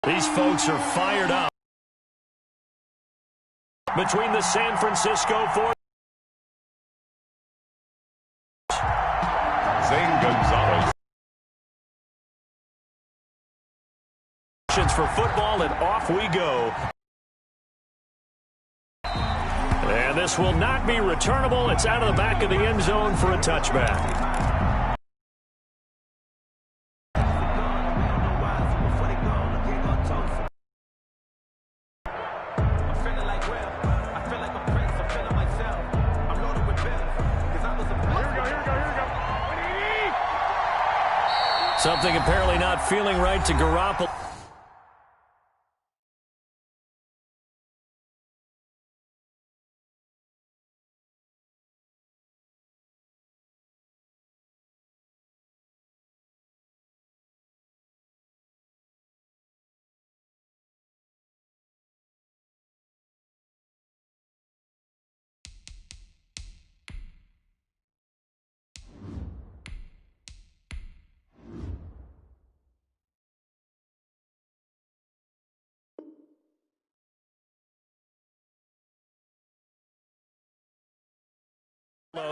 These folks are fired up. Between the San Francisco 49ers. Gonzalez. For football, and off we go. And this will not be returnable. It's out of the back of the end zone for a touchback. Something apparently not feeling right to Garoppolo.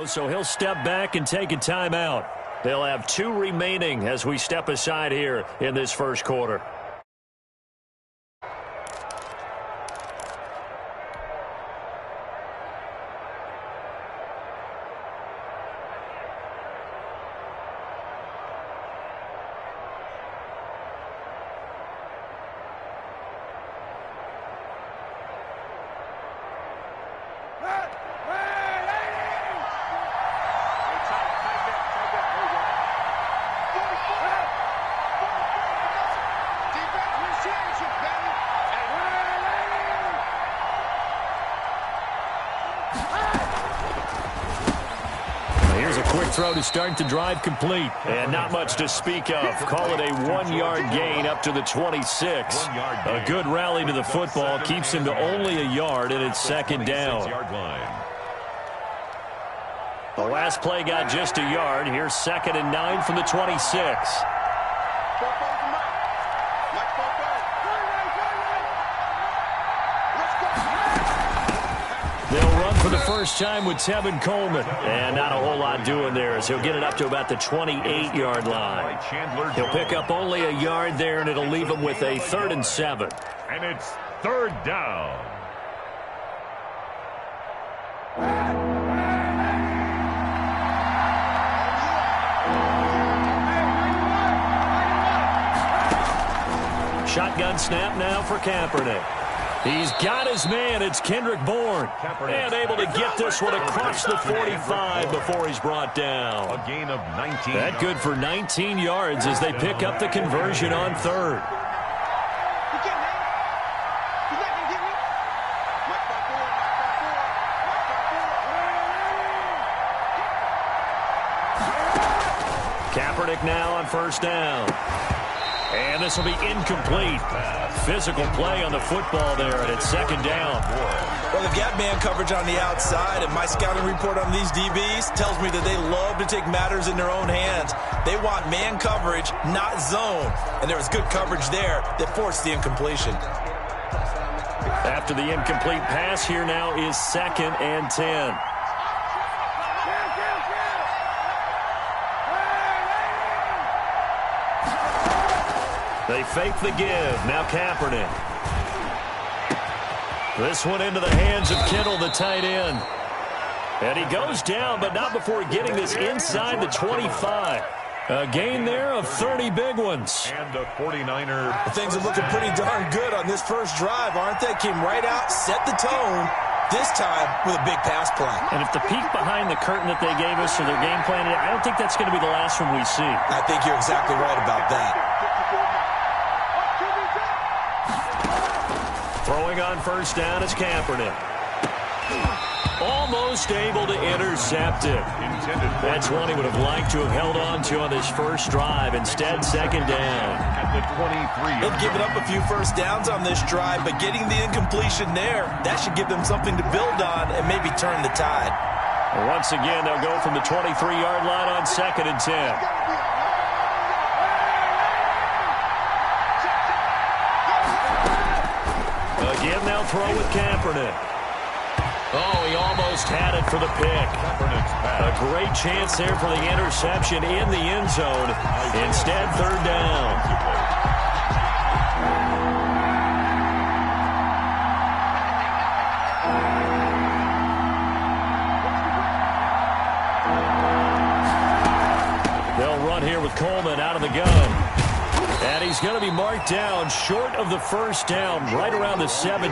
So he'll step back and take a timeout. They'll have 2 remaining as we step aside here in this first quarter. Throw to start the drive complete. And not much to speak of. Call it a 1-yard gain up to the 26. A good rally to the football keeps him to only a yard, and it's second down. The last play got just a yard. Here's 2nd and 9 from the 26. For the first time with Tevin Coleman. And not a whole lot doing there as he'll get it up to about the 28-yard line. He'll pick up only a yard there, and it'll leave him with a 3rd and 7. And it's 3rd down. Shotgun snap now for Kaepernick. He's got his man. It's Kendrick Bourne. And able to get this one across the 45 before he's brought down. A gain of 19. That good for 19 yards as they pick up the conversion on 3rd. Kaepernick now on 1st down. And this will be incomplete. Physical play on the football there, and it's 2nd down. Well, they've got man coverage on the outside, and my scouting report on these DBs tells me that they love to take matters in their own hands. They want man coverage, not zone. And there was good coverage there that forced the incompletion. After the incomplete pass, here now is 2nd and 10. They fake the give. Now Kaepernick. This one into the hands of Kittle, the tight end. And he goes down, but not before getting this inside the 25. A gain there of 30 big ones. And the 49er. Things are looking pretty darn good on this first drive, aren't they? Came right out, set the tone, this time with a big pass play. And if the peek behind the curtain that they gave us for their game plan, I don't think that's going to be the last one we see. I think you're exactly right about that. Throwing on 1st down is Kaepernick. Almost able to intercept it. That's one he would have liked to have held on to on this first drive. Instead, 2nd down. At the 23. They've given up a few first downs on this drive, but getting the incompletion there, that should give them something to build on and maybe turn the tide. And once again, they'll go from the 23-yard line on 2nd and 10. Again, they'll throw with Kaepernick. Oh, he almost had it for the pick. A great chance there for the interception in the end zone. Instead, third down. They'll run here with Coleman out of the gun. And he's going to be marked down short of the first down, right around the 17.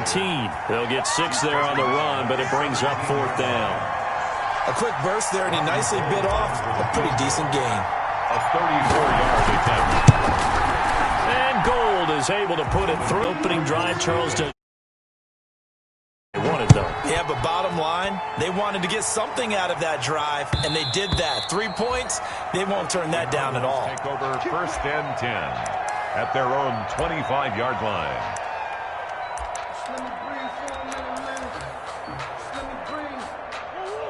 They'll get 6 there on the run, but it brings up fourth down. A quick burst there, and he nicely bit off a pretty decent gain. A 34-yard attempt. And Gold is able to put it through. Opening drive, Charleston. They wanted, though. Yeah, but bottom line, they wanted to get something out of that drive, and they did that. 3 points, they won't turn that down at all. Take over first and 10 at their own 25-yard line.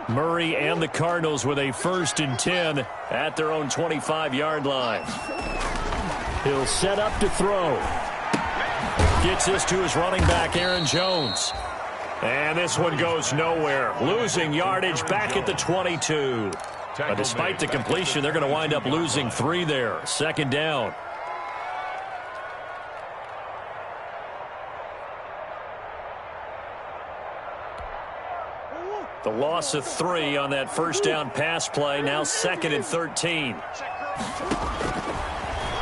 Murray and the Cardinals with a first and 10 at their own 25-yard line. He'll set up to throw. Gets this to his running back, Aaron Jones. And this one goes nowhere. Losing yardage back at the 22. But despite the completion, they're going to wind up losing 3 there. Second down. The loss of 3 on that first down pass play. Now second and 13.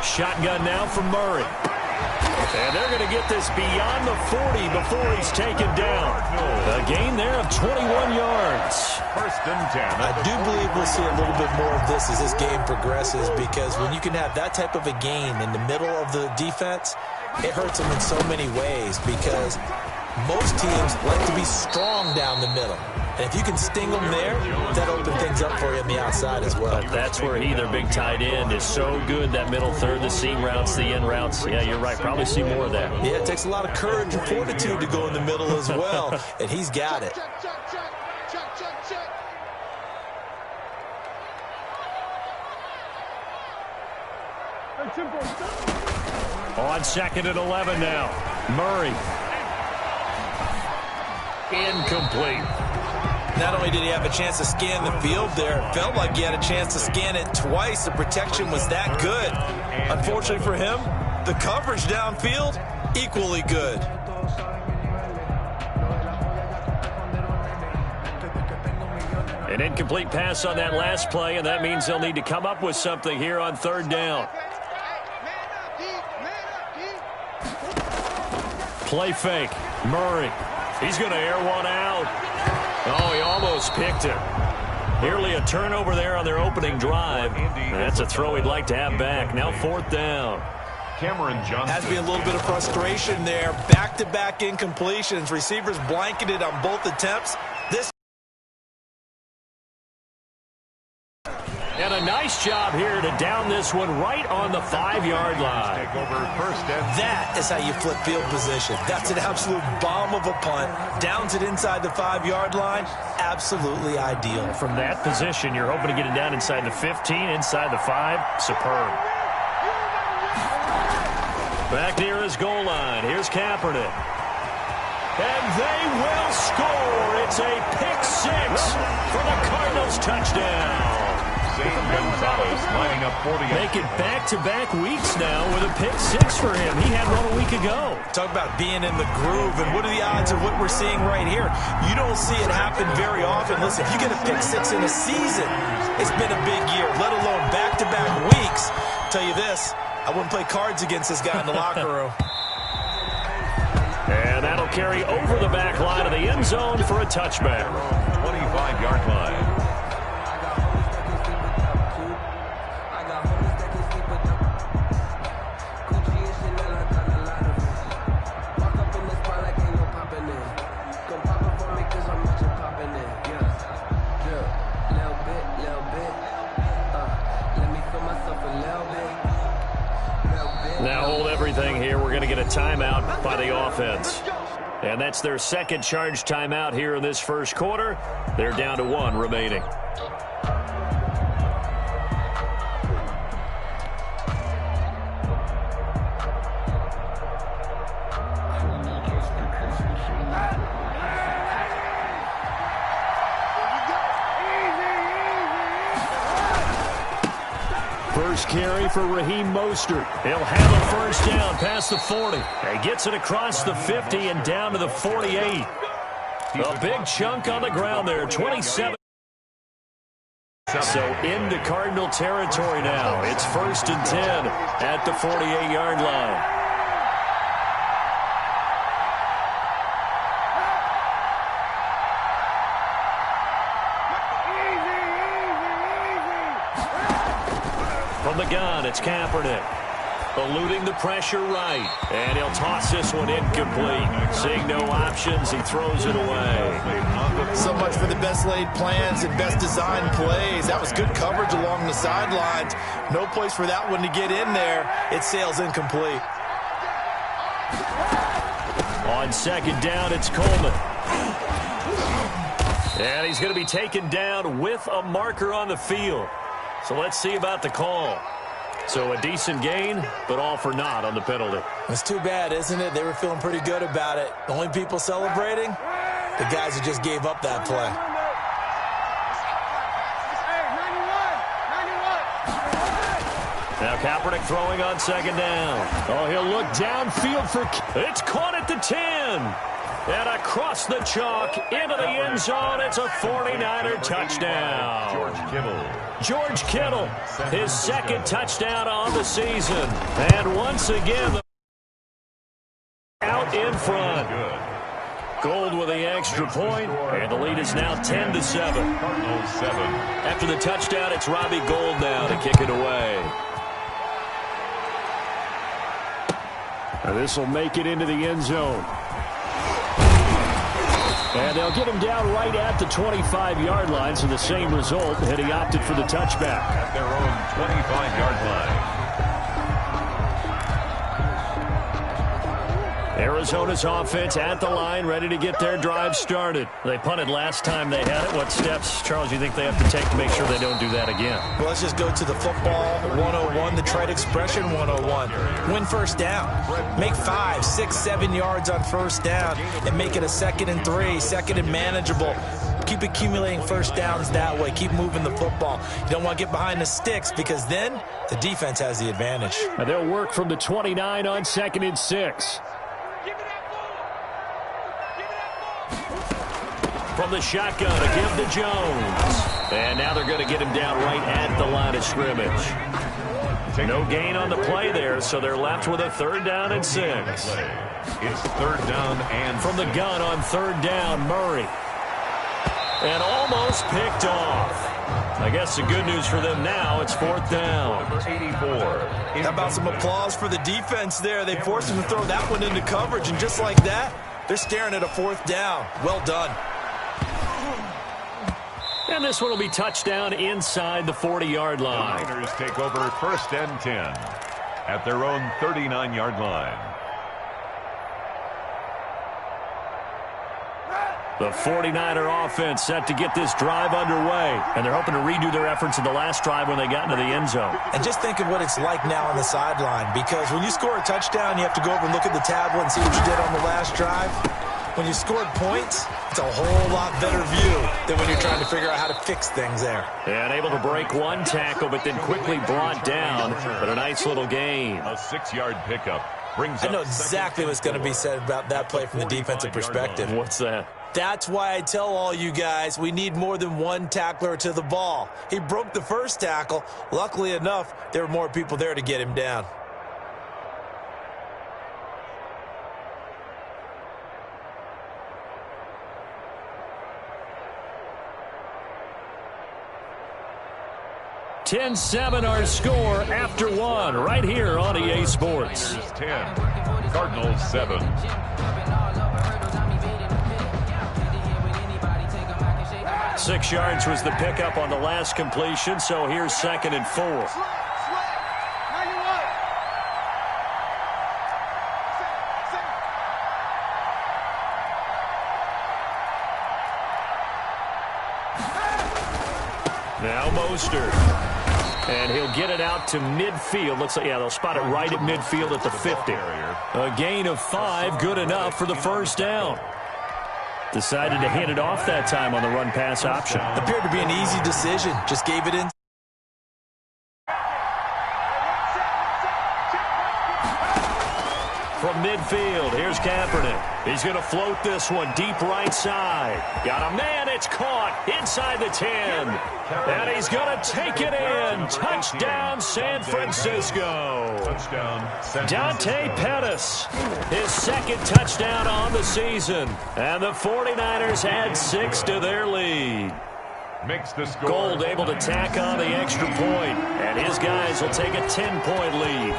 Shotgun now from Murray. And they're going to get this beyond the 40 before he's taken down. A gain there of 21 yards. First and 10. I do believe we'll see a little bit more of this as this game progresses, because when you can have that type of a gain in the middle of the defense, it hurts them in so many ways, because most teams like to be strong down the middle. And if you can sting them there, that opens things up for you on the outside as well. But that's where he, their big tight end, is so good, that middle third, the seam routes, the in routes. Yeah, you're right. Probably see more of that. Yeah, it takes a lot of courage and fortitude to go in the middle as well, and he's got it. On second and 11 now. Murray. Incomplete. Not only did he have a chance to scan the field there, it felt like he had a chance to scan it twice. The protection was that good. Unfortunately for him, the coverage downfield, equally good. An incomplete pass on that last play, and that means they'll need to come up with something here on third down. Play fake. Murray. He's going to air one out. Oh, he almost picked it. Nearly a turnover there on their opening drive. That's a throw he'd like to have back. Now fourth down. Cameron Johnson. Has to be a little bit of frustration there. Back-to-back incompletions. Receivers blanketed on both attempts. This. And a nice job here to down this one right on the 5-yard line. Take over first and That is how you flip field position. That's an absolute bomb of a punt. Downs it inside the 5-yard line. Absolutely ideal. From that position, you're hoping to get it down inside the 15, inside the 5. Superb. Back near his goal line. Here's Kaepernick. And they will score. It's a pick 6 for the Cardinals touchdown. Gonzalez lining up 40. Make it back-to-back weeks now with a pick 6 for him. He had one a week ago. Talk about being in the groove, and what are the odds of what we're seeing right here? You don't see it happen very often. Listen, if you get a pick 6 in a season, it's been a big year, let alone back-to-back weeks. Tell you this, I wouldn't play cards against this guy in the locker room. And that'll carry over the back line of the end zone for a touchback. 25-yard line. Now hold everything here. We're going to get a timeout by the offense. And that's their second charge timeout here in this first quarter. They're down to 1 remaining. First carry for Raheem Mostert. He'll have a first down past the 40. He gets it across the 50 and down to the 48. A big chunk on the ground there, 27. So into Cardinal territory now. It's 1st and 10 at the 48-yard line. From the gun, it's Kaepernick. Eluding the pressure right. And he'll toss this one incomplete. Seeing no options, he throws it away. So much for the best laid plans and best designed plays. That was good coverage along the sidelines. No place for that one to get in there. It sails incomplete. On 2nd down, it's Coleman. And he's going to be taken down with a marker on the field. So let's see about the call. So a decent gain, but all for naught on the penalty. It's too bad, isn't it? They were feeling pretty good about it. The only people celebrating, the guys who just gave up that play. Now Kaepernick throwing on 2nd down. Oh, he'll look downfield for... It's caught at the 10. And across the chalk into the end zone. It's a 49er touchdown. George Kittle, his 2nd touchdown on the season. And once again, out in front. Gold with the extra point, and the lead is now 10-7. After the touchdown, it's Robbie Gould now to kick it away. Now this will make it into the end zone. And they'll get him down right at the 25-yard line, so the same result, and he opted for the touchback. At their own 25-yard line. Arizona's offense at the line, ready to get their drive started. They punted last time they had it. What steps, Charles, you think they have to take to make sure they don't do that again? Well, let's just go to the football 101, the trade expression 101. Win first down. Make 5, 6, 7 yards on first down and make it a 2nd and 3, 2nd and manageable. Keep accumulating first downs that way. Keep moving the football. You don't want to get behind the sticks because then the defense has the advantage. And they'll work from the 29 on 2nd and 6. From the shotgun, a give to Jones. And now they're going to get him down right at the line of scrimmage. No gain on the play there, so they're left with a 3rd down and 6. It's 3rd down and from the gun on 3rd down, Murray. And almost picked off. I guess the good news for them now, it's 4th down. Number 84. How about some applause for the defense there? They forced him to throw that one into coverage, and just like that, they're staring at a 4th down. Well done. And this one will be touchdown inside the 40-yard line. The Niners take over 1st and 10 at their own 39-yard line. The 49er offense set to get this drive underway. And they're hoping to redo their efforts in the last drive when they got into the end zone. And just think of what it's like now on the sideline. Because when you score a touchdown, you have to go over and look at the tablet and see what you did on the last drive. When you scored points, it's a whole lot better view than when you're trying to figure out how to fix things there. And able to break one tackle, but then quickly brought down. But a nice little gain. A 6-yard pickup. Brings I know exactly what's going to be said about that play from the defensive perspective. What's that? That's why I tell all you guys we need more than one tackler to the ball. He broke the first tackle. Luckily enough, there were more people there to get him down. (10-7) our score after one right here on EA Sports. 10, Cardinals 7. Six yards was the pickup on the last completion, so here's 2nd and 4. Now Mostert. And he'll get it out to midfield. Looks like, yeah, they'll spot it right at midfield at the 50. A gain of 5, good enough for the first down. Decided to hand it off that time on the run-pass option. Appeared to be an easy decision. Just gave it in. from midfield. Here's Kaepernick. He's going to float this one deep right side. Got a man. It's caught inside the 10. And he's going to take it in. Touchdown, San Francisco. Dante Pettis, his second touchdown on the season. And the 49ers add 6 to their lead. Makes the score. Gold able to tack on the extra point, and his guys will take a 10-point lead.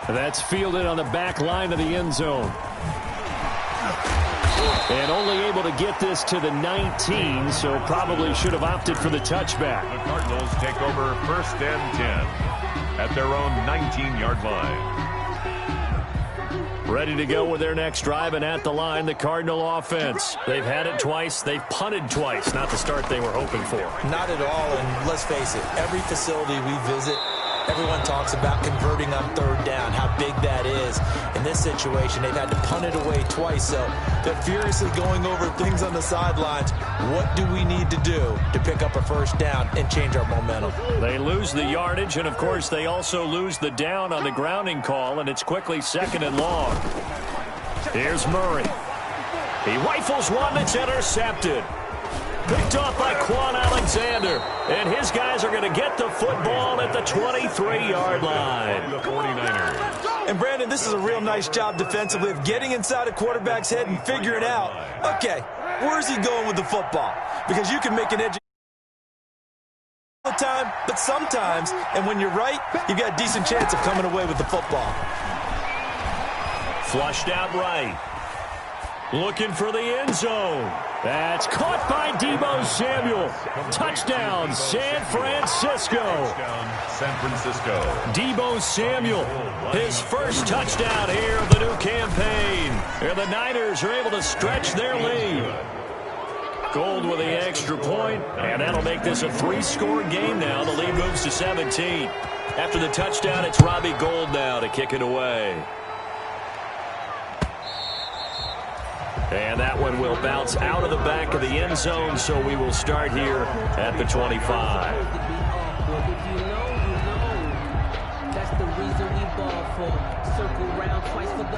That's fielded on the back line of the end zone. And only able to get this to the 19, so probably should have opted for the touchback. The Cardinals take over 1st and 10 at their own 19-yard line. Ready to go with their next drive, and at the line, the Cardinal offense. They've had it twice. They've punted twice. Not the start they were hoping for. Not at all, and let's face it, every facility we visit, everyone talks about converting on 3rd down, how big that is. In this situation, they've had to punt it away twice, so they're furiously going over things on the sidelines. What do we need to do to pick up a 1st down and change our momentum? They lose the yardage, and, of course, they also lose the down on the grounding call, and it's quickly 2nd and long. Here's Murray. He rifles one that's intercepted. Picked off by Quan Alexander. And his guys are going to get the football at the 23-yard line. The 49ers. And, Brandon, this is a real nice job defensively of getting inside a quarterback's head and figuring out, okay, where's he going with the football? Because you can make an edge all the time, but sometimes, and when you're right, you've got a decent chance of coming away with the football. Flushed out right. Looking for the end zone. That's caught by Deebo Samuel. Touchdown, San Francisco. San Francisco. Deebo Samuel, his first touchdown here of the new campaign. And the Niners are able to stretch their lead. Gold with the extra point, and that'll make this a 3-score game now. The lead moves to 17. After the touchdown, it's Robbie Gould now to kick it away. And that one will bounce out of the back of the end zone, so we will start here at the 25.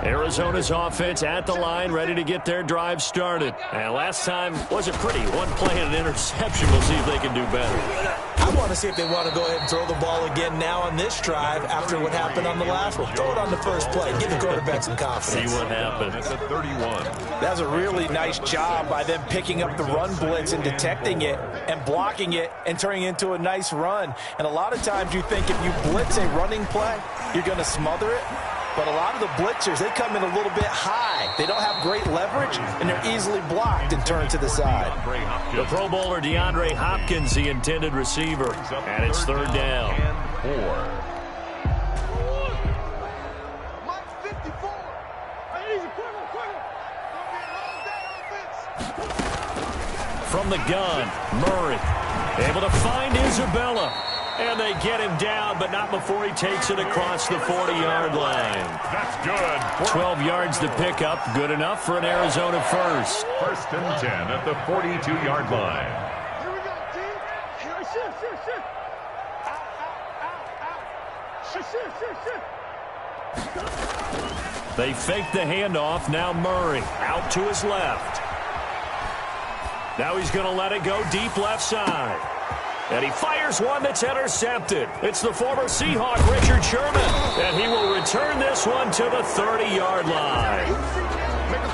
Arizona's offense at the line, ready to get their drive started. And last time wasn't pretty. One play and an interception. We'll see if they can do better. I want to see if they want to go ahead and throw the ball again now on this drive after what happened on the last one. Throw it on the first play. Give the quarterback some confidence. See what happens. That's a 31. That was a really nice job by them picking up the run blitz and detecting it and blocking it and turning it into a nice run. And a lot of times you think if you blitz a running play, you're going to smother it. But a lot of the blitzers, they come in a little bit high. They don't have great leverage, and they're easily blocked and turned to the side. The Pro Bowler DeAndre Hopkins, the intended receiver, and it's 3rd down. And 4. From the gun, Murray able to find Isabella. And they get him down, but not before he takes it across the 40-yard line. That's good. 12 yards to pick up. Good enough for an Arizona first. 1st and 10 at the 42-yard line. Here we go, team. Shift. They fake the handoff. Now Murray out to his left. Now he's going to let it go deep left side. And he fires one that's intercepted. It's the former Seahawk, Richard Sherman. And he will return this one to the 30-yard line.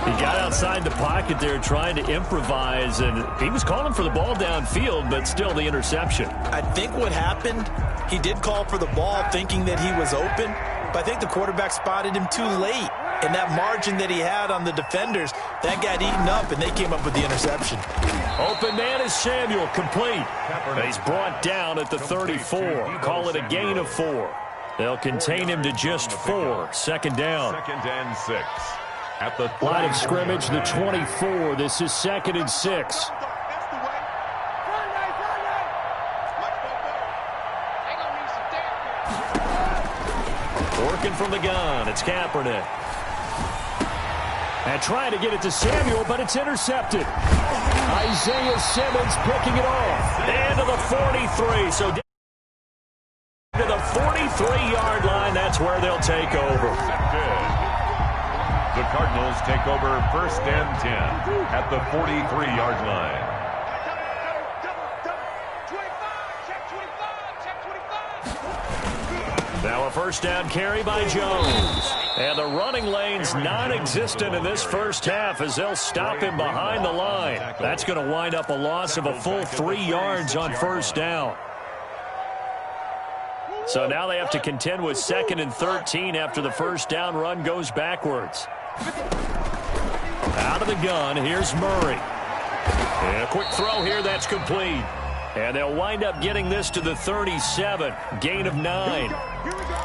He got outside the pocket there trying to improvise, and he was calling for the ball downfield, but still the interception. I think what happened, he did call for the ball thinking that he was open, but I think the quarterback spotted him too late. And that margin that he had on the defenders, that got eaten up, and they came up with the interception. Open man is Samuel, complete. He's brought down at the 34. Call it a gain of 4. They'll contain him to just 4. 2nd down. 2nd and 6. At the Line of scrimmage, the 24. This is 2nd and 6. Working from the gun, it's Kaepernick. And trying to get it to Samuel, but it's intercepted. Isaiah Simmons picking it off. And to the 43. So to the 43-yard line. That's where they'll take over. The Cardinals take over first and 10 at the 43-yard line. Now a first down carry by Jones. And the running lane's non-existent in this first half as they'll stop him behind the line. That's going to wind up a loss of a full 3 yards on first down. So now they have to contend with 2nd and 13 after the first down run goes backwards. Out of the gun, here's Murray. And a quick throw here, that's complete. And they'll wind up getting this to the 37, gain of 9.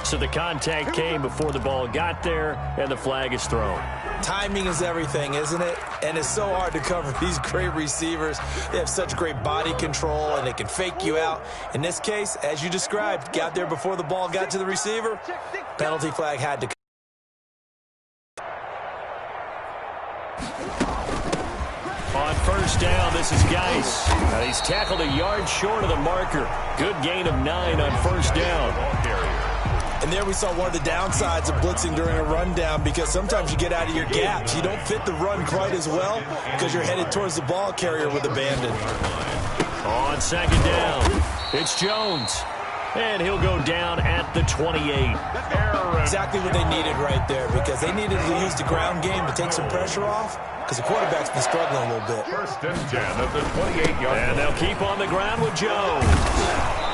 So the contact came before the ball got there, and the flag is thrown. Timing is everything, isn't it? And it's so hard to cover these great receivers. They have such great body control, and they can fake you out. In this case, as you described, got there before the ball got to the receiver. Penalty flag had to come. On first down, this is Geis. He's tackled a yard short of the marker. Good gain of 9 on first down. And there we saw one of the downsides of blitzing during a rundown, because sometimes you get out of your gaps. You don't fit the run quite as well because you're headed towards the ball carrier with abandon. On second down, it's Jones. And he'll go down at the 28. Exactly what they needed right there, because they needed to use the ground game to take some pressure off, because the quarterback's been struggling a little bit. First and 10 at the 28-yard line. And they'll keep on the ground with Jones.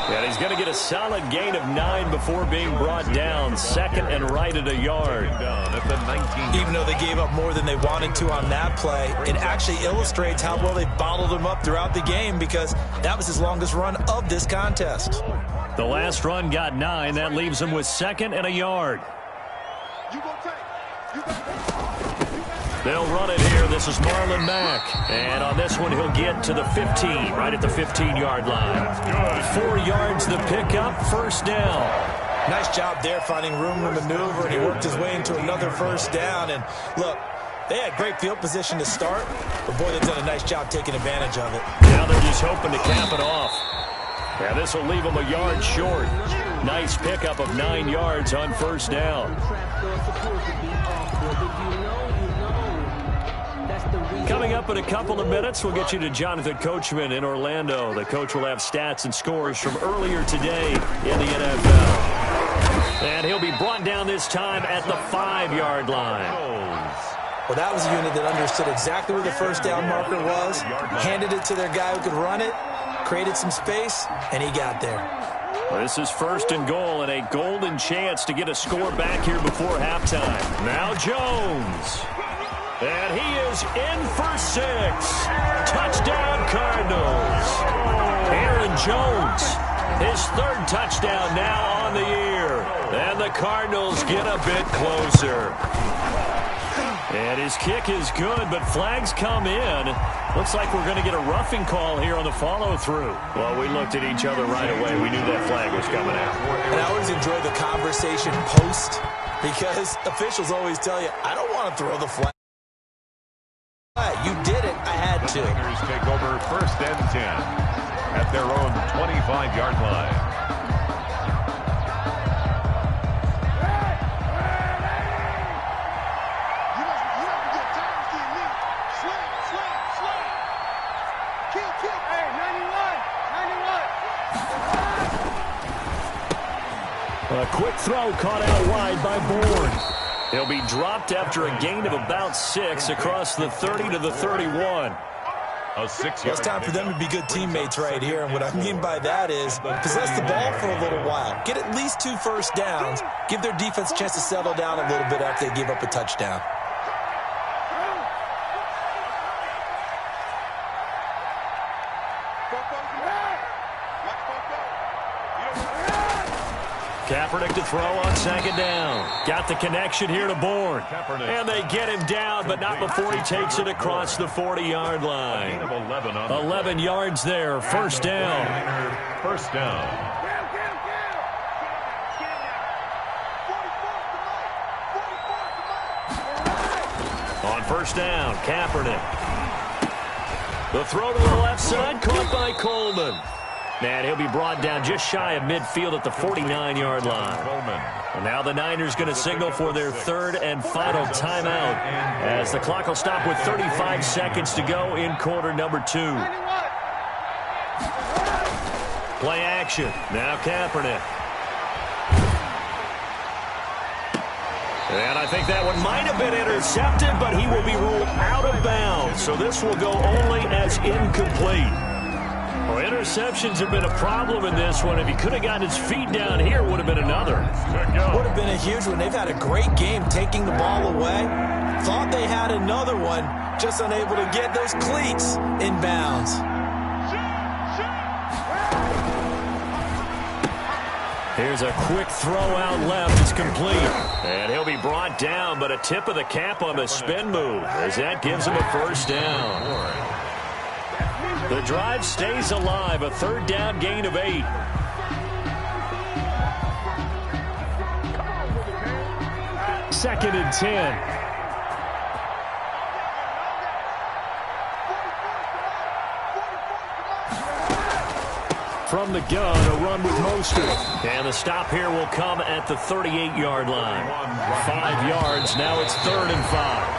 And he's going to get a solid gain of 9 before being brought down. 2nd and right at a yard. At the 19. Even though they gave up more than they wanted to on that play, it actually illustrates how well they bottled him up throughout the game, because that was his longest run of this contest. The last run got 9. That leaves him with 2nd and a yard. They'll run it here. This is Marlon Mack. And on this one, he'll get to the 15, right at the 15-yard line. 4 yards the pickup, first down. Nice job there finding room to maneuver, and he worked his way into another first down. And look, they had great field position to start, but boy, they've done a nice job taking advantage of it. Now they're just hoping to cap it off. Yeah, this will leave them a yard short. Nice pickup of 9 yards on first down. Coming up in a couple of minutes, we'll get you to Jonathan Coachman in Orlando. The coach will have stats and scores from earlier today in the NFL. And he'll be brought down this time at the 5-yard line. Well, that was a unit that understood exactly where the first down marker was, handed it to their guy who could run it, created some space, and he got there. This is 1st and goal, and a golden chance to get a score back here before halftime. Now Jones. And he is in for 6. Touchdown, Cardinals. Aaron Jones, his 3rd touchdown now on the year. And the Cardinals get a bit closer. And his kick is good, but flags come in. Looks like we're going to get a roughing call here on the follow-through. Well, we looked at each other right away. We knew that flag was coming out. And I always enjoy the conversation post, because officials always tell you, I don't want to throw the flag. You did it. I had to. The Tigers take over first and 10 at their own 25-yard line. A quick throw caught out wide by Bourne. He'll be dropped after a gain of about 6 across the 30 to the 31. A 6-yard. Well, it's time for them to be good teammates right here. And what I mean by that is possess the ball for a little while. Get at least 2 first downs. Give their defense a chance to settle down a little bit after they give up a touchdown. Kaepernick to throw on second down. Got the connection here to Bourne. And they get him down, but not before he takes it across the 40-yard line. 11 yards there, first down. First down. On first down, Kaepernick. The throw to the left side, caught by Coleman. And he'll be brought down just shy of midfield at the 49-yard line. And now the Niners going to signal for their third and final timeout as the clock will stop with 35 seconds to go in quarter number 2. Play action. Now Kaepernick. And I think that one might have been intercepted, but he will be ruled out of bounds. So this will go only as incomplete. Well, interceptions have been a problem in this one. If he could have gotten his feet down here, would have been another. Would have been a huge one. They've had a great game taking the ball away. Thought they had another one, just unable to get those cleats in bounds. Here's a quick throw out left. It's complete. And he'll be brought down, but a tip of the cap on the spin move as that gives him a first down. The drive stays alive. A third down gain of 8. Second and 10. From the gun, a run with Mostert. And the stop here will come at the 38-yard line. 5 yards. Now it's 3rd and 5.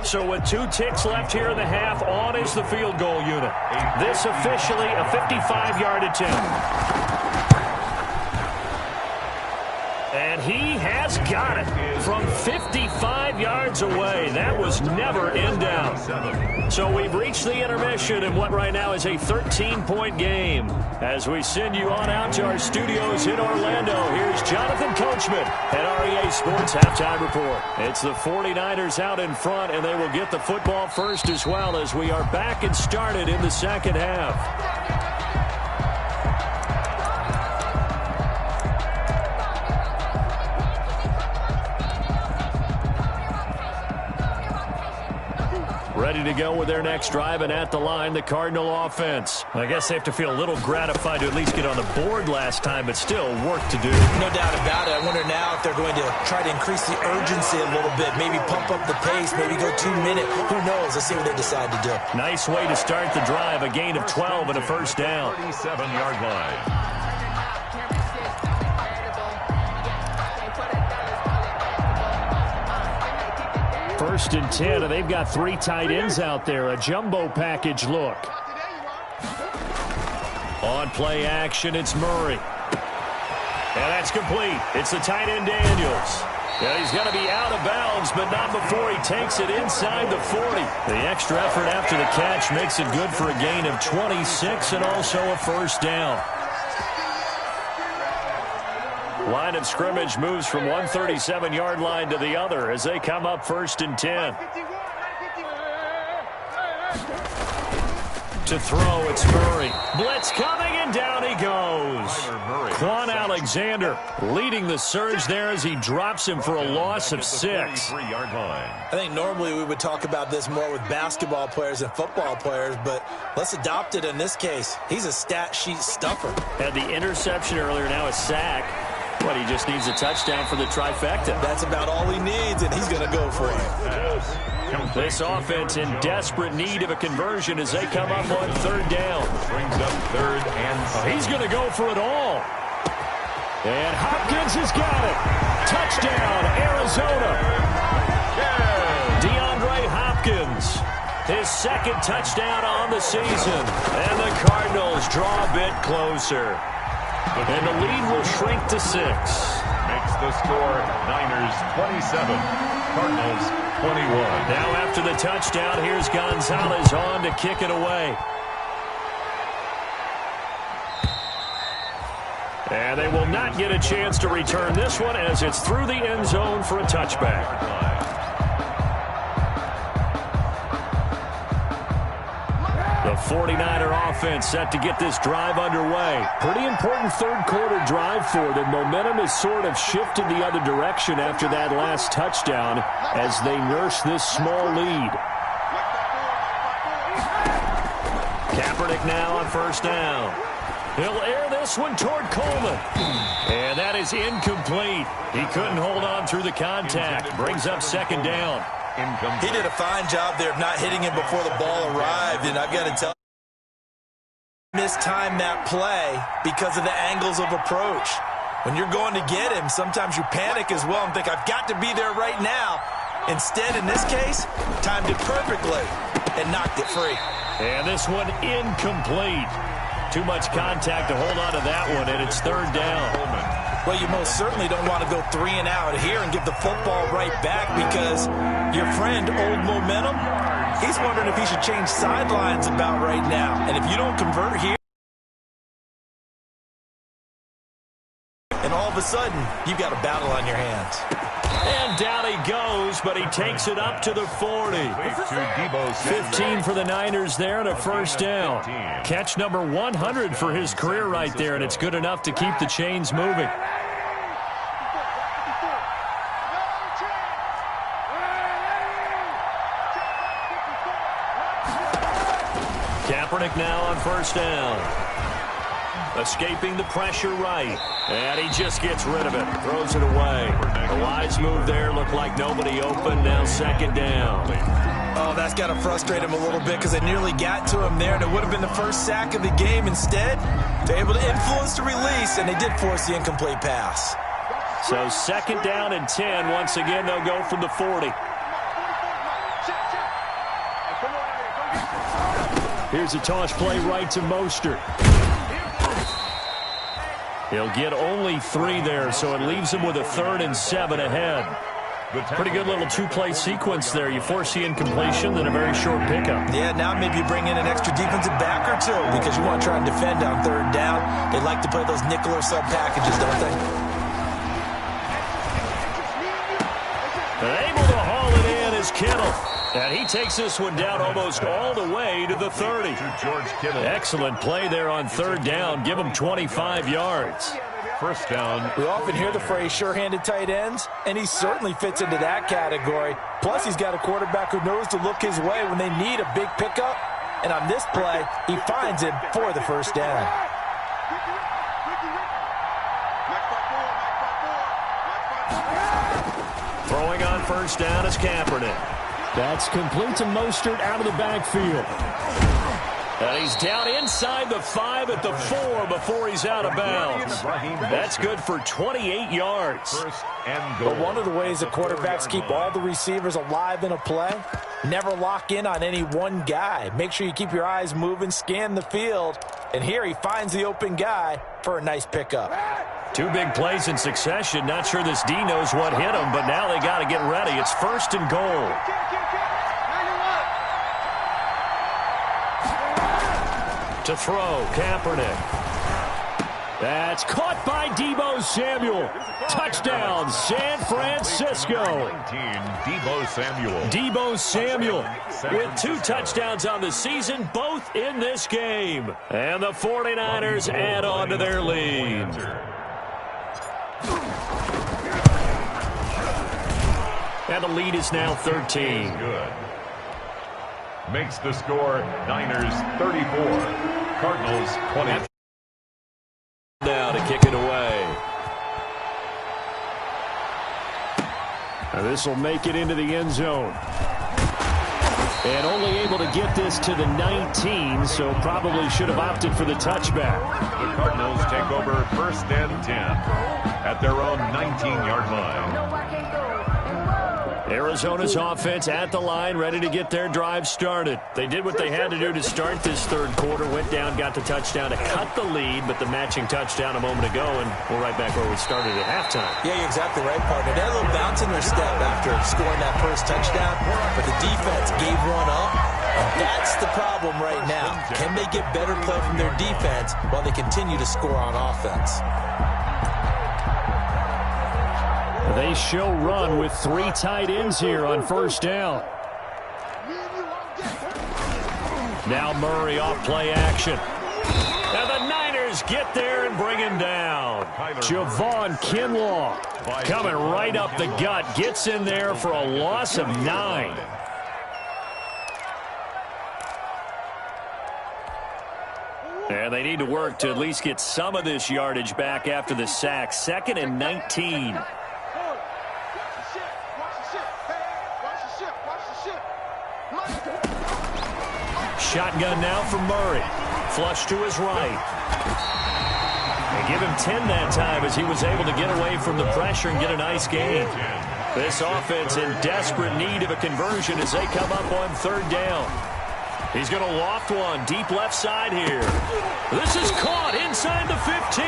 So with 2 ticks left here in the half, on is the field goal unit. This officially a 55-yard attempt. And he has got it from 55 yards away. That was never in doubt. So we've reached the intermission in what right now is a 13-point game. As we send you on out to our studios in Orlando, here's Jonathan Coachman at REA Sports Halftime Report. It's the 49ers out in front, and they will get the football first as well as we are back and started in the second half. Ready to go with their next drive, and at the line, the Cardinal offense. I guess they have to feel a little gratified to at least get on the board last time, but still work to do. No doubt about it. I wonder now if they're going to try to increase the urgency a little bit, maybe pump up the pace, maybe go 2 minute. Who knows? Let's see what they decide to do. Nice way to start the drive, a gain of 12 and a first down. 37-yard line. First and 10, and they've got 3 tight ends out there. A jumbo package look. On play action, it's Murray. And that's complete. It's the tight end Daniels. Yeah, he's got to be out of bounds, but not before he takes it inside the 40. The extra effort after the catch makes it good for a gain of 26 and also a first down. Line of scrimmage moves from one 37-yard line to the other as they come up first and 10. To throw, it's Murray. Blitz coming, and down he goes. Quan Alexander leading the surge there as he drops him for a loss of 6. I think normally we would talk about this more with basketball players and football players, but let's adopt it in this case. He's a stat sheet stuffer. Had the interception earlier, now a sack. But he just needs a touchdown for the trifecta. That's about all he needs, and he's going to go for it. This offense in desperate need of a conversion as they come up on 3rd down. Brings up 3rd and he's going to go for it all. And Hopkins has got it. Touchdown, Arizona. DeAndre Hopkins, his 2nd touchdown on the season. And the Cardinals draw a bit closer. And the lead will shrink to 6. Makes the score Niners 27, Cardinals 21. Now after the touchdown, here's Gonzalez on to kick it away. And they will not get a chance to return this one as it's through the end zone for a touchback. The 49er offense set to get this drive underway. Pretty important 3rd quarter drive for them. Momentum has sort of shifted the other direction after that last touchdown as they nurse this small lead. Kaepernick now on first down. He'll air this one toward Coleman. And that is incomplete. He couldn't hold on through the contact. Brings up second down. He did a fine job there of not hitting him before the ball arrived, and I've got to tell you, mistime that play because of the angles of approach. When you're going to get him, sometimes you panic as well and think, I've got to be there right now. Instead, in this case, timed it perfectly and knocked it free. And this one incomplete. Too much contact to hold on to that one, and it's third down. Well, you most certainly don't want to go 3 and out here and give the football right back because your friend, Old Momentum, he's wondering if he should change sidelines about right now. And if you don't convert here, and all of a sudden, you've got a battle on your hands. And down he goes, but he takes it up to the 40. 15 for the Niners there and a first down. Catch number 100 for his career right there, and it's good enough to keep the chains moving. Kaepernick now on first down. Escaping the pressure right. And he just gets rid of it. Throws it away. A wise move there. Looked like nobody open. Now second down. Oh, that's got to frustrate him a little bit because they nearly got to him there, and it would have been the first sack of the game. Instead, they're able to influence the release, and they did force the incomplete pass. So second down and 10. Once again, they'll go from the 40. Here's a toss play right to Mostert. He'll get only 3 there, so it leaves him with a 3rd and 7 ahead. Pretty good little 2-play sequence there. You force the incompletion, then a very short pickup. Yeah, now maybe you bring in an extra defensive back or two because you want to try and defend on third down. They like to play those nickel or sub packages, don't they? Able to haul it in is Kittle. And he takes this one down almost all the way to the 30. Excellent play there on third down. Give him 25 yards. First down. We often hear the phrase sure-handed tight ends, and he certainly fits into that category. Plus, he's got a quarterback who knows to look his way when they need a big pickup. And on this play, he finds him for the first down. Throwing on first down is Kaepernick. That's complete to Mostert out of the backfield. And he's down inside the 5 at the 4 before he's out of bounds. That's good for 28 yards. But one of the ways that quarterbacks keep all the receivers alive in a play, never lock in on any one guy. Make sure you keep your eyes moving, scan the field. And here he finds the open guy for a nice pickup. 2 big plays in succession. Not sure this D knows what hit him, but now they got to get ready. It's first and goal. To throw, Kaepernick. That's caught by Deebo Samuel. Touchdown, San Francisco. 19, Deebo Samuel. Deebo Samuel with 2 touchdowns on the season, both in this game. And the 49ers add on to their lead. And the lead is now 13. Good. Makes the score Niners 34, Cardinals 20. Now to kick it away. And this will make it into the end zone. And only able to get this to the 19, so probably should have opted for the touchback. The Cardinals take over first and 10 at their own 19-yard line. Arizona's offense at the line, ready to get their drive started. They did what they had to do to start this third quarter, went down, got the touchdown to cut the lead, but the matching touchdown a moment ago, and we're right back where we started at halftime. Yeah, you're exactly right, partner. They had a little bounce in their step after scoring that first touchdown, but the defense gave one up, and that's the problem right now. Can they get better play from their defense while they continue to score on offense? They show run with 3 tight ends here on first down. Now Murray off play action. And the Niners get there and bring him down. Javon Kinlaw coming right up the gut. Gets in there for a loss of 9. And they need to work to at least get some of this yardage back after the sack. 2nd and 19. Shotgun now from Murray. Flush to his right. They give him 10 that time as he was able to get away from the pressure and get a nice gain. This offense in desperate need of a conversion as they come up on 3rd down. He's going to loft one deep left side here. This is caught inside the 15.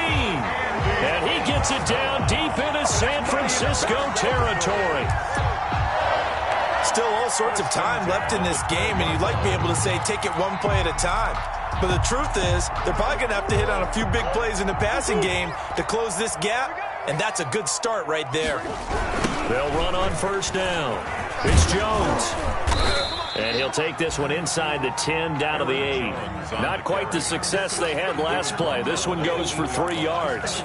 And he gets it down deep into San Francisco territory. Still all sorts of time left in this game, and you'd like to be able to say take it one play at a time. But the truth is, they're probably going to have to hit on a few big plays in the passing game to close this gap, and that's a good start right there. They'll run on 1st down. It's Jones. And he'll take this one inside the 10 down to the 8. Not quite the success they had last play. This one goes for 3 yards.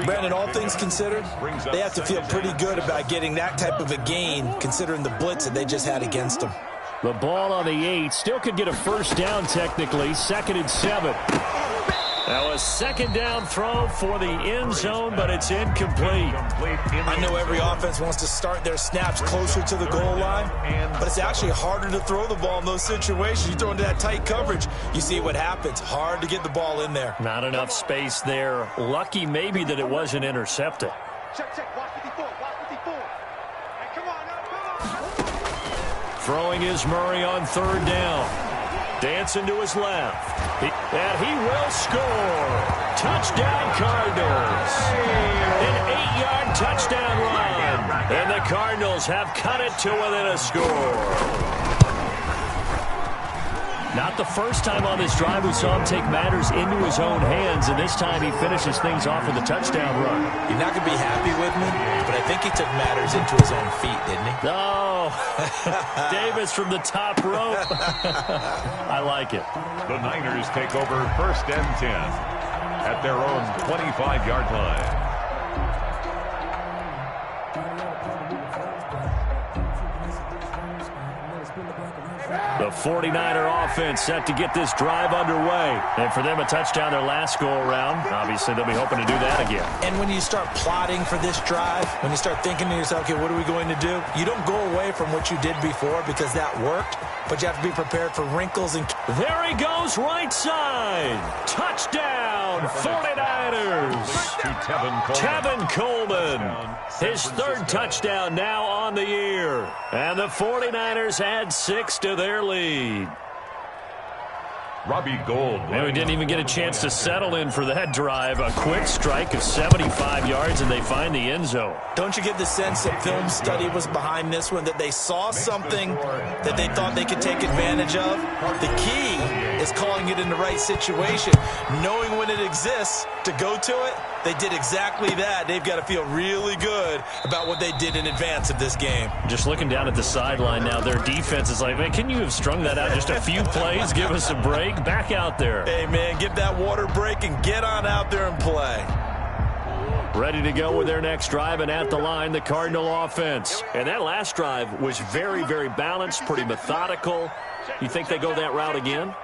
Brandon, all things considered, they have to feel pretty good about getting that type of a gain considering the blitz that they just had against them. The ball on the 8 still could get a 1st down technically. 2nd and 7. That was 2nd down throw for the end zone, but it's incomplete. I know every offense wants to start their snaps closer to the goal line, but it's actually harder to throw the ball in those situations. You throw into that tight coverage, you see what happens. Hard to get the ball in there. Not enough space there. Lucky maybe that it wasn't intercepted. Check. Watch 54. Watch 54. Hey, come on now. Throwing is Murray on 3rd down. Dancing to his left. And he will score. Touchdown Cardinals. An 8-yard touchdown run. And the Cardinals have cut it to within a score. Not the first time on this drive we saw him take matters into his own hands, and this time he finishes things off with a touchdown run. You're not going to be happy with me, but I think he took matters into his own feet, didn't he? No. Davis from the top rope. I like it. The Niners take over 1st and 10 at their own 25-yard line. The 49er offense set to get this drive underway. And for them, a touchdown their last go-around. Obviously, they'll be hoping to do that again. And when you start plotting for this drive, when you start thinking to yourself, okay, what are we going to do? You don't go away from what you did before because that worked, but you have to be prepared for wrinkles. And there he goes, right side. Touchdown, 49ers. Tevin Coleman. His 3rd touchdown now on the year. And the 49ers add 6 to their lead. Robbie Gould. And we didn't even get a chance to settle in for that drive. A quick strike of 75 yards, and they find the end zone. Don't you get the sense that film study was behind this one, that they saw something that they thought they could take advantage of? The key is calling it in the right situation, knowing when it exists to go to it. They did exactly that. They've got to feel really good about what they did in advance of this game. Just looking down at the sideline now, their defense is like, man, can you have strung that out just a few plays? Give us a break. Back out there. Hey, man, give that water break and get on out there and play. Ready to go with their next drive, and at the line, the Cardinal offense. And that last drive was very, very balanced, pretty methodical. You think they go that route again?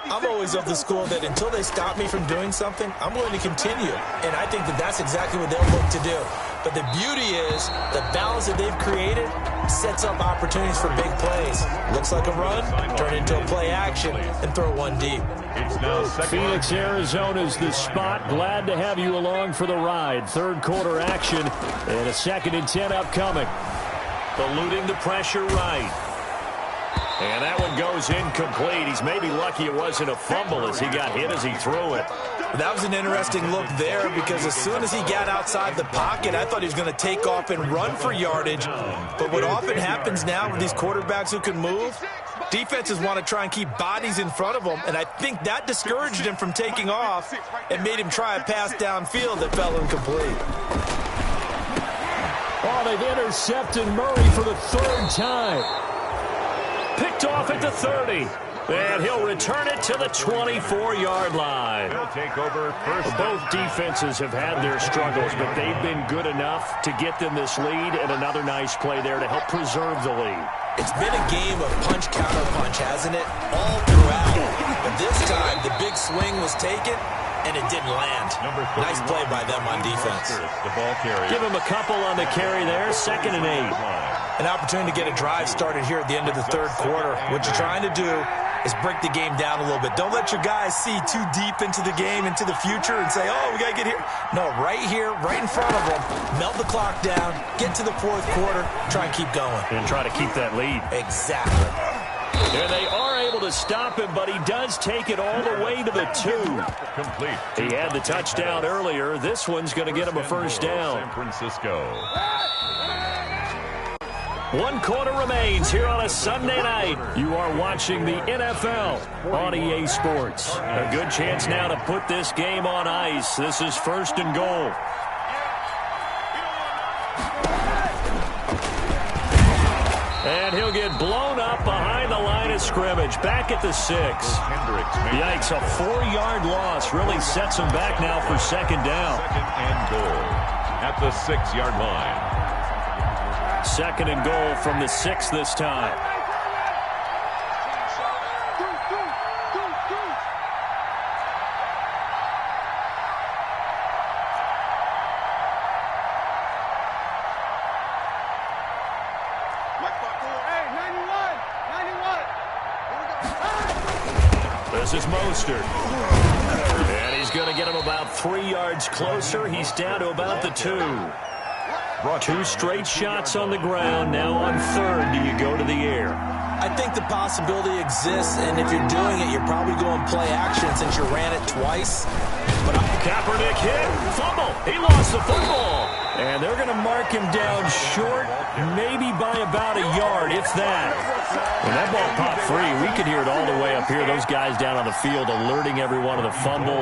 I'm always of the school that until they stop me from doing something, I'm going to continue. And I think that that's exactly what they'll look to do. But the beauty is the balance that they've created sets up opportunities for big plays. Looks like a run, turn it into a play action, and throw one deep. Phoenix, Arizona's the spot. Glad to have you along for the ride. 3rd quarter action and a 2nd and 10 upcoming. Eluding the pressure right. And that one goes incomplete. He's maybe lucky it wasn't a fumble as he got hit as he threw it. That was an interesting look there because as soon as he got outside the pocket, I thought he was going to take off and run for yardage. But what often happens now with these quarterbacks who can move, defenses want to try and keep bodies in front of them, and I think that discouraged him from taking off and made him try a pass downfield that fell incomplete. Oh, they've intercepted Murray for the 3rd time. Picked off at the 30. And he'll return it to the 24-yard line. He'll take over 1st. Both defenses have had their struggles, but they've been good enough to get them this lead, and another nice play there to help preserve the lead. It's been a game of punch-counter-punch, hasn't it? All throughout. But this time, the big swing was taken, and it didn't land. Nice play by them on defense. The ball carrier. Give him a couple on the carry there. 2nd and 8. An opportunity to get a drive started here at the end of the third quarter. What you're trying to do is break the game down a little bit. Don't let your guys see too deep into the game, into the future, and say, oh, we got to get here. No, right here, right in front of them, melt the clock down, get to the fourth quarter, try and keep going. And try to keep that lead. Exactly. And they are able to stop him, but he does take it all the way to the 2. Complete. He had the touchdown earlier. This one's going to get him a first down. San Francisco. 1 quarter remains here on a Sunday night. You are watching the NFL on EA Sports. A good chance now to put this game on ice. This is 1st and goal. And he'll get blown up behind the line of scrimmage. Back at the 6. Yikes, a 4-yard loss really sets him back now for 2nd down. 2nd and goal at the 6-yard line. 2nd and goal from the 6 this time. This is Mostert. And he's going to get him about 3 yards closer. He's down to about the 2. 2 straight shots on the ground. Now on 3rd, do you go to the air? I think the possibility exists, and if you're doing it, you're probably going play action since you ran it twice. But Kaepernick hit. Fumble. He lost the football. And they're going to mark him down short, maybe by about a yard, if that. When that ball popped free, we could hear it all the way up here. Those guys down on the field alerting everyone of the fumble.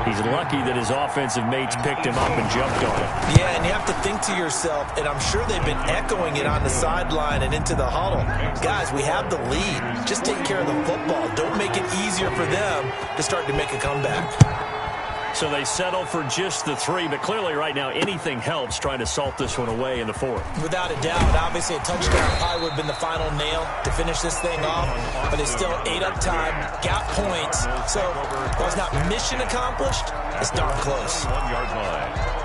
He's lucky that his offensive mates picked him up and jumped on him. Yeah, and you have to think to yourself, and I'm sure they've been echoing it on the sideline and into the huddle. Guys, we have the lead. Just take care of the football. Don't make it easier for them to start to make a comeback. So they settle for just the 3, but clearly right now anything helps trying to salt this one away in the 4th. Without a doubt, obviously a touchdown probably would have been the final nail to finish this thing off, but they still ate up time, got points, so while it's not mission accomplished, it's darn close. 1-yard line.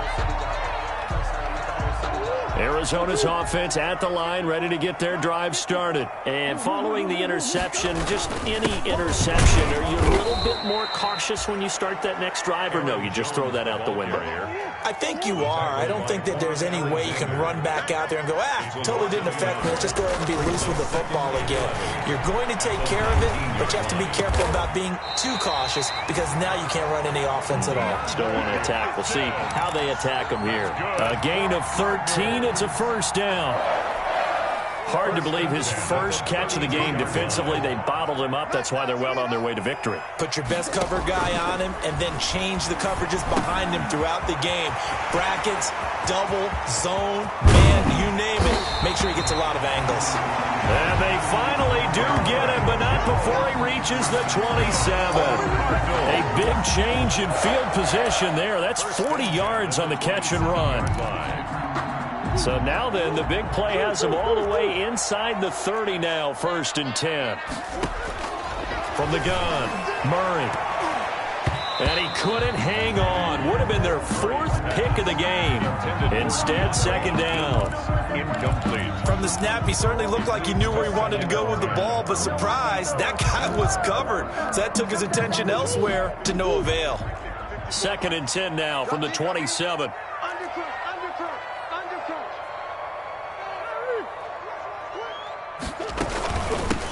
Arizona's offense at the line, ready to get their drive started. And following the interception, just any interception, are you a little bit more cautious when you start that next drive, or no, you just throw that out the window? I think you are. I don't think that there's any way you can run back out there and go, totally didn't affect me. Let's just go ahead and be loose with the football again. You're going to take care of it, but you have to be careful about being too cautious because now you can't run any offense at all. Still want to attack. We'll see how they attack them here. A gain of 13. It's a first down. Hard to believe his first catch of the game defensively. They bottled him up. That's why they're well on their way to victory. Put your best cover guy on him and then change the coverages behind him throughout the game. Brackets, double, zone, man, you name it. Make sure he gets a lot of angles. And they finally do get him, but not before he reaches the 27. A big change in field position there. That's 40 yards on the catch and run. So now then, the big play has him all the way inside the 30 now, 1st and 10. From the gun, Murray. And he couldn't hang on. Would have been their 4th pick of the game. Instead, 2nd down. Incomplete. From the snap, he certainly looked like he knew where he wanted to go with the ball, but surprise, that guy was covered. So that took his attention elsewhere to no avail. 2nd and 10 now from the 27.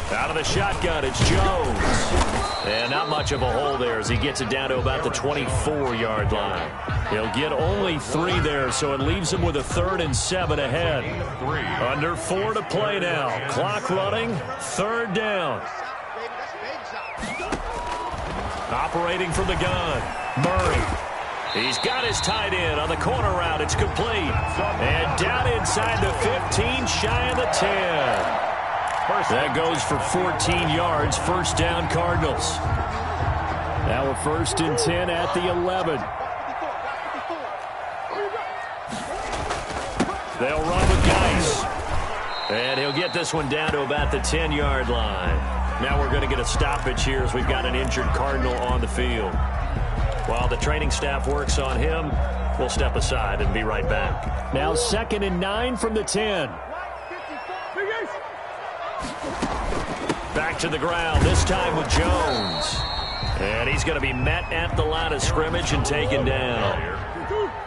Out of the shotgun, it's Jones. And not much of a hole there as he gets it down to about the 24-yard line. He'll get only 3 there, so it leaves him with a 3rd and 7 ahead. Under 4 to play now. Clock running, 3rd down. Operating from the gun, Murray. He's got his tight end on the corner route. It's complete. And down inside the 15, shy of the 10. That goes for 14 yards. First down, Cardinals. Now a 1st and 10 at the 11. They'll run with Geis. And he'll get this one down to about the 10-yard line. Now we're going to get a stoppage here as we've got an injured Cardinal on the field. While the training staff works on him, we'll step aside and be right back. Now 2nd and 9 from the 10. Back to the ground, this time with Jones. And he's going to be met at the line of scrimmage and taken down.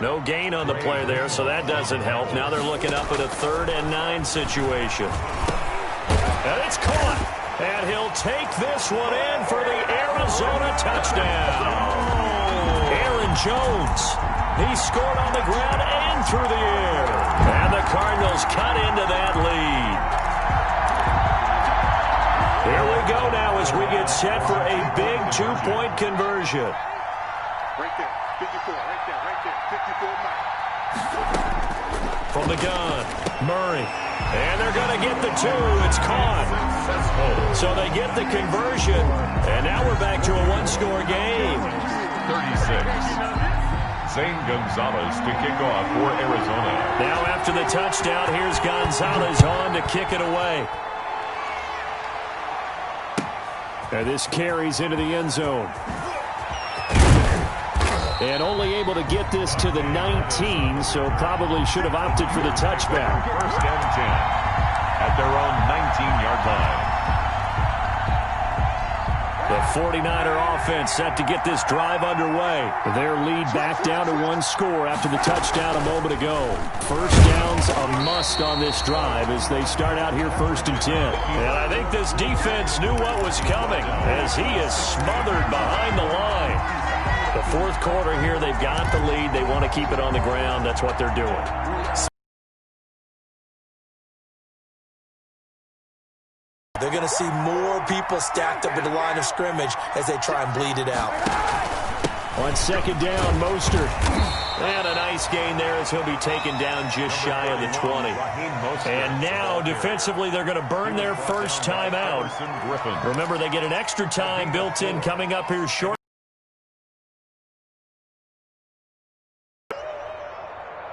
No gain on the play there, so that doesn't help. Now they're looking up at a 3rd and 9 situation. And it's caught. And he'll take this one in for the Arizona touchdown. Aaron Jones. He scored on the ground and through the air. And the Cardinals cut into that lead. Here we go now as we get set for a big 2-point conversion. Right there, 54, right there, 54 Mike. From the gun, Murray. And they're going to get the 2. It's caught. So they get the conversion. And now we're back to a 1-score game. 36. Zane Gonzalez to kick off for Arizona. Now after the touchdown, here's Gonzalez on to kick it away. And this carries into the end zone. And only able to get this to the 19, so probably should have opted for the touchback. 1st and 10 at their own 19-yard line. The 49er offense set to get this drive underway. Their lead back down to 1 score after the touchdown a moment ago. First down's a must on this drive as they start out here 1st and 10. And I think this defense knew what was coming as he is smothered behind the line. The 4th quarter here, they've got the lead. They want to keep it on the ground. That's what they're doing. They're going to see more people stacked up at the line of scrimmage as they try and bleed it out. On 2nd down, Mostert. And a nice gain there as he'll be taken down just shy of the 20. And now, defensively, they're going to burn their first time out. Remember, they get an extra time built in coming up here short.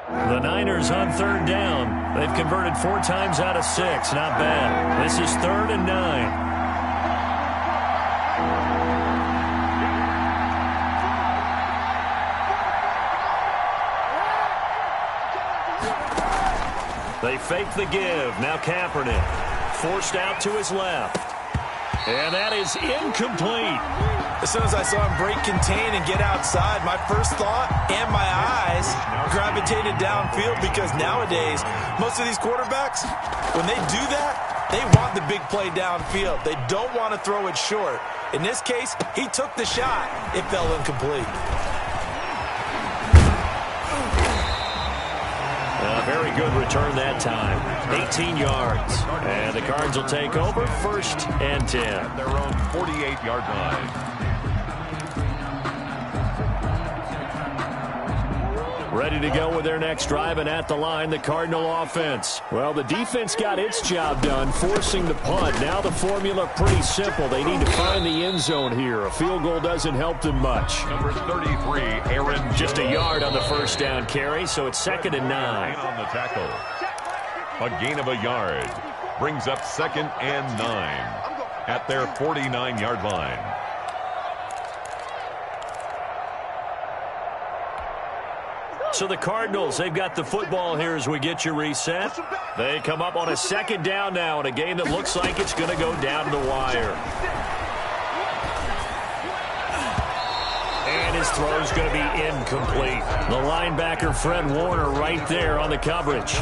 The Niners on 3rd down. They've converted 4 times out of 6. Not bad. This is 3rd and 9. They fake the give. Now Kaepernick. Forced out to his left. And that is incomplete. As soon as I saw him break contain and get outside, my first thought and my eyes gravitated downfield because nowadays, most of these quarterbacks, when they do that, they want the big play downfield. They don't want to throw it short. In this case, he took the shot. It fell incomplete. Very good return that time. 18 yards. And the Cards will take over 1st and 10. Their own 48-yard line. Ready to go with their next drive, and at the line, the Cardinal offense. Well, the defense got its job done, forcing the punt. Now the formula pretty simple. They need to find the end zone here. A field goal doesn't help them much. Number 33, Aaron Jones. Just a yard on the first down carry, so it's 2nd and 9. On the tackle. A gain of a yard. Brings up 2nd and 9 at their 49-yard line. So the Cardinals, they've got the football here as we get you reset. They come up on a 2nd down now in a game that looks like it's going to go down to the wire. And his throw's going to be incomplete. The linebacker, Fred Warner, right there on the coverage.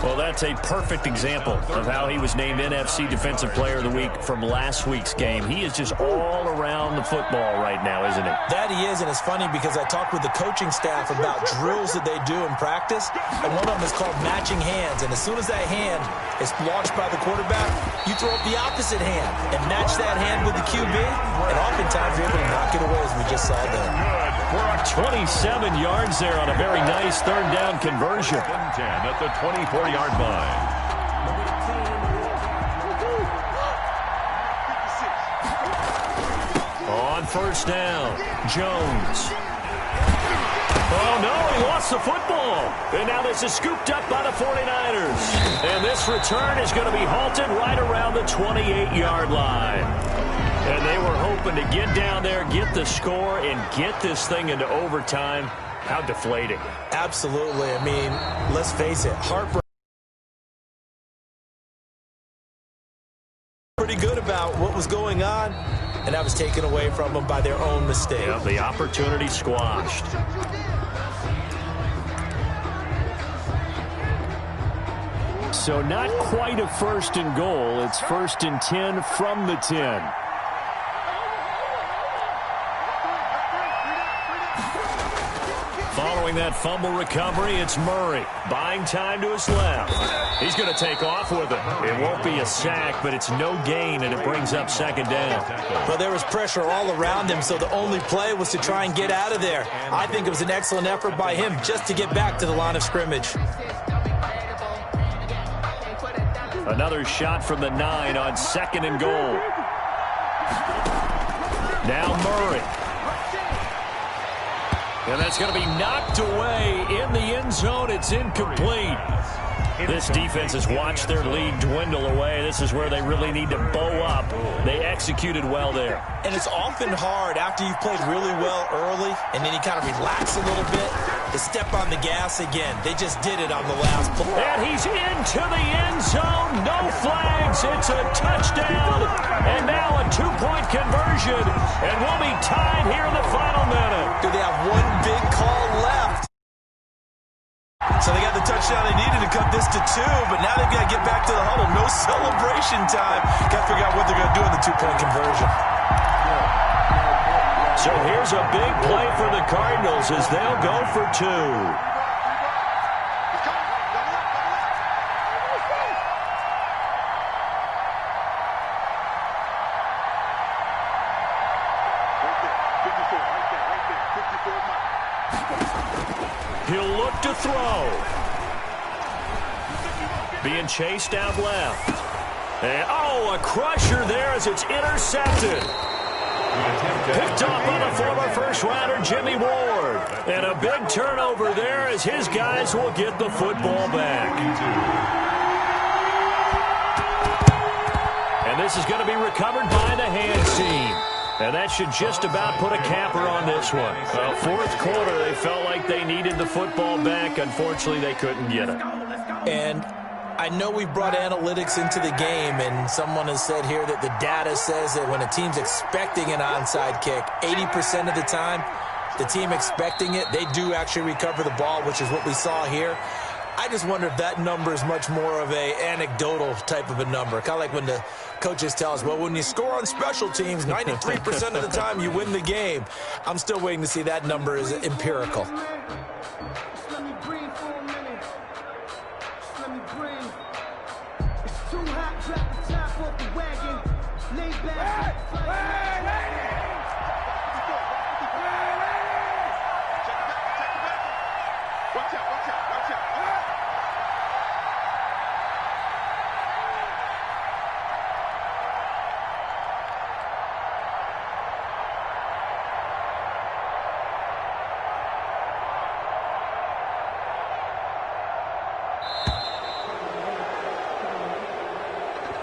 Well, that's a perfect example of how he was named NFC Defensive Player of the Week from last week's game. He is just all around the football right now, isn't he? That he is, and it's funny because I talked with the coaching staff about drills that they do in practice, and one of them is called matching hands. And as soon as that hand is launched by the quarterback, you throw up the opposite hand and match that hand with the QB, and oftentimes you're able to knock it away, as we just saw there. Good for a 27 yards there on a very nice 3rd down conversion. 10 at the 24-yard line. On 1st down, Jones. Oh, no, he lost the football. And now this is scooped up by the 49ers. And this return is going to be halted right around the 28-yard line. And they were hoping to get down there, get the score, and get this thing into overtime. How deflating. Absolutely. I mean, let's face it, heartbreak. Pretty good about what was going on, and that was taken away from them by their own mistake. Yep, the opportunity squashed. So not quite a first and goal. It's 1st and 10 from the 10. Following that fumble recovery, it's Murray. Buying time to his left. He's going to take off with it. It won't be a sack, but it's no gain, and it brings up 2nd down. Well, there was pressure all around him, so the only play was to try and get out of there. I think it was an excellent effort by him just to get back to the line of scrimmage. Another shot from the 9 on 2nd and goal. Now Murray. And that's going to be knocked away in the end zone. It's incomplete. This defense has watched their lead dwindle away. This is where they really need to bow up. They executed well there. And it's often hard after you've played really well early and then you kind of relax a little bit to step on the gas again. They just did it on the last play. And he's into the end zone. No flags. It's a touchdown. And now a 2-point conversion. And we'll be tied here in the final minute. Do they have one big call left? So they got the touchdown they needed to cut this to 2, but now they've got to get back to the huddle. No celebration time. Got to figure out what they're going to do in the 2-point conversion. So here's a big play for the Cardinals as they'll go for 2. He'll look to throw. Being chased out left. And, oh, a crusher there as it's intercepted. Picked off by the former first-rounder Jimmy Ward. And a big turnover there as his guys will get the football back. And this is going to be recovered by the hands team. And that should just about put a capper on this one. Fourth quarter, they felt like they needed the football back. Unfortunately, they couldn't get it. And I know we brought analytics into the game, and someone has said here that the data says that when a team's expecting an onside kick, 80% of the time, the team expecting it, they do actually recover the ball, which is what we saw here. I just wonder if that number is much more of a anecdotal type of a number. Kind of like when the coaches tell us, well, when you score on special teams, 93% of the time you win the game. I'm still waiting to see that number is empirical. Just let me breathe for a minute. Just let me breathe. It's too hot, drop the top off the wagon. Lay back. Watch out, watch out, watch out.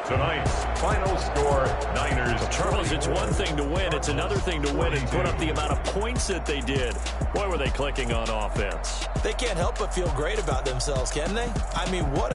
Tonight's final score, Niners. Charles, it's one thing to win. It's another thing to win and put up the amount of points that they did. Boy, were they clicking on offense. They can't help but feel great about themselves, can they? I mean, what